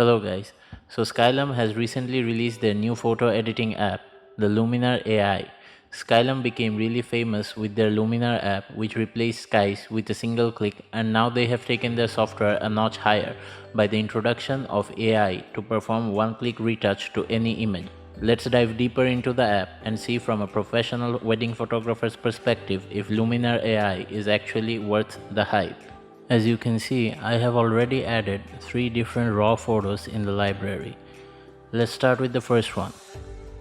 Hello guys, so Skylum has recently released their new photo editing app, the Luminar AI. Skylum became really famous with their Luminar app which replaced skies with a single click, and now they have taken their software a notch higher by the introduction of AI to perform one-click retouch to any image. Let's dive deeper into the app and see from a professional wedding photographer's perspective if Luminar AI is actually worth the hype. As you can see, I have already added 3 different raw photos in the library. Let's start with the first one.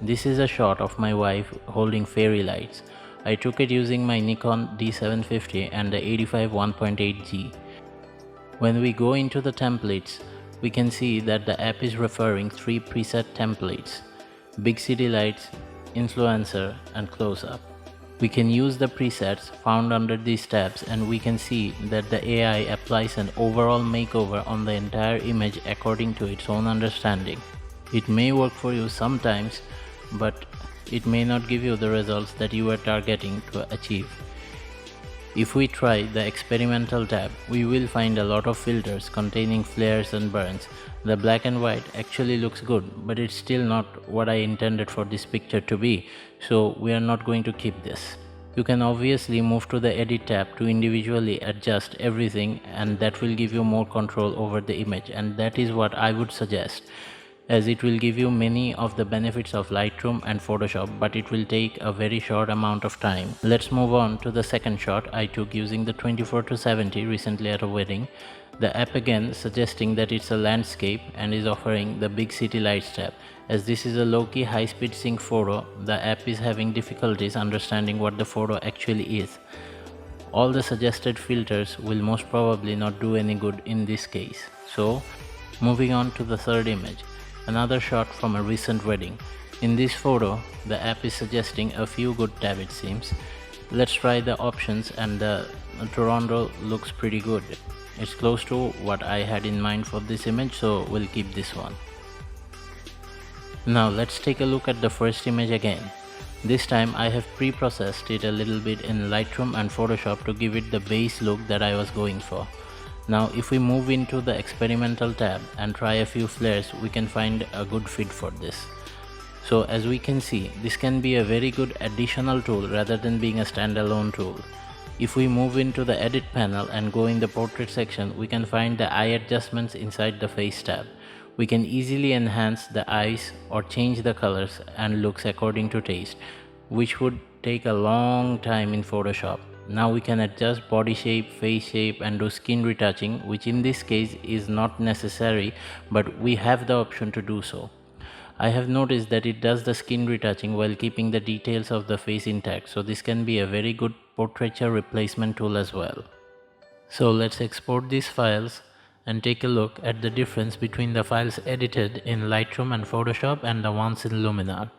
This is a shot of my wife holding fairy lights. I took it using my Nikon D750 and the 85 1.8G. When we go into the templates, we can see that the app is referring 3 preset templates: big city lights, influencer, and close-up. We can use the presets found under these tabs, and we can see that the AI applies an overall makeover on the entire image according to its own understanding. It may work for you sometimes, but it may not give you the results that you are targeting to achieve. If we try the experimental tab, we will find a lot of filters containing flares and burns. The black and white actually looks good, but it's still not what I intended for this picture to be, so we are not going to keep this. You can obviously move to the edit tab to individually adjust everything, and that will give you more control over the image, and that is what I would suggest, as it will give you many of the benefits of Lightroom and Photoshop, but it will take a very short amount of time. Let's move on to the second shot I took using the 24-70 recently at a wedding. The app again suggesting that it's a landscape and is offering the big city lights tab. As this is a low-key high-speed sync photo, the app is having difficulties understanding what the photo actually is. All the suggested filters will most probably not do any good in this case. So, moving on to the third image. Another shot from a recent wedding. In this photo, the app is suggesting a few good tabs it seems. Let's try the options, and the Toronto looks pretty good. It's close to what I had in mind for this image, so we'll keep this one. Now let's take a look at the first image again. This time I have pre-processed it a little bit in Lightroom and Photoshop to give it the base look that I was going for. Now if we move into the experimental tab and try a few flares, we can find a good fit for this. So as we can see, this can be a very good additional tool rather than being a standalone tool. If we move into the edit panel and go in the portrait section, we can find the eye adjustments inside the face tab. We can easily enhance the eyes or change the colors and looks according to taste, which would take a long time in Photoshop. Now we can adjust body shape, face shape, and do skin retouching, which in this case is not necessary, but we have the option to do so. I have noticed that it does the skin retouching while keeping the details of the face intact, so this can be a very good portraiture replacement tool as well. So let's export these files and take a look at the difference between the files edited in Lightroom and Photoshop and the ones in Luminar.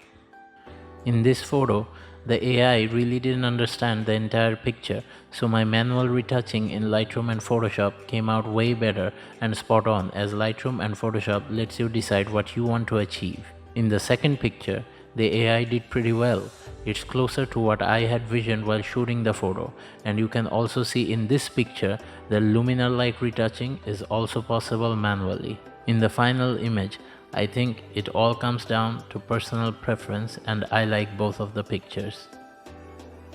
In this photo, the AI really didn't understand the entire picture, so my manual retouching in Lightroom and Photoshop came out way better and spot on, as Lightroom and Photoshop lets you decide what you want to achieve. In the second picture, the AI did pretty well. It's closer to what I had visioned while shooting the photo, and you can also see in this picture that Luminar-like retouching is also possible manually. In the final image, I think it all comes down to personal preference, and I like both of the pictures.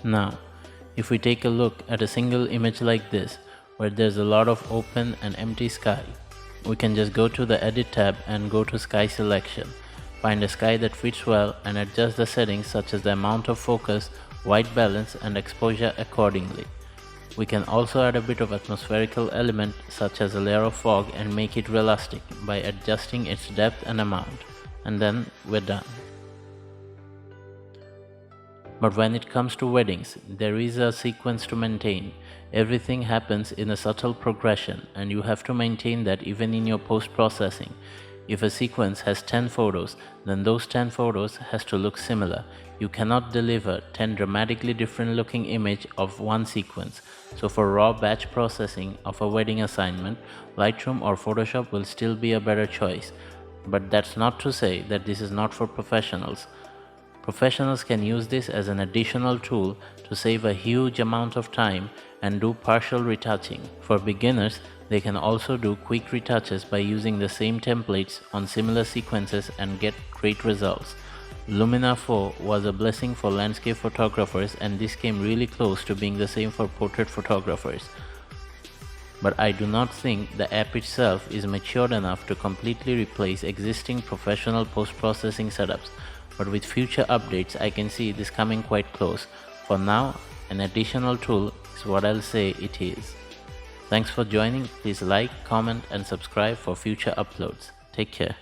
Now, if we take a look at a single image like this, where there's a lot of open and empty sky, we can just go to the edit tab and go to sky selection. Find a sky that fits well and adjust the settings such as the amount of focus, white balance, and exposure accordingly. We can also add a bit of atmospherical element such as a layer of fog and make it realistic by adjusting its depth and amount, and then we're done. But when it comes to weddings, there is a sequence to maintain. Everything happens in a subtle progression, and you have to maintain that even in your post-processing. If a sequence has 10 photos, then those 10 photos has to look similar. You cannot deliver 10 dramatically different looking images of one sequence. So for raw batch processing of a wedding assignment, Lightroom or Photoshop will still be a better choice. But that's not to say that this is not for professionals. Professionals can use this as an additional tool to save a huge amount of time and do partial retouching. For beginners, They can also do quick retouches by using the same templates on similar sequences and get great results. Luminar 4 was a blessing for landscape photographers, and this came really close to being the same for portrait photographers. But I do not think the app itself is matured enough to completely replace existing professional post-processing setups, but with future updates I can see this coming quite close. For now, an additional tool is what I'll say it is. Thanks for joining. Please like, comment and subscribe for future uploads. Take care.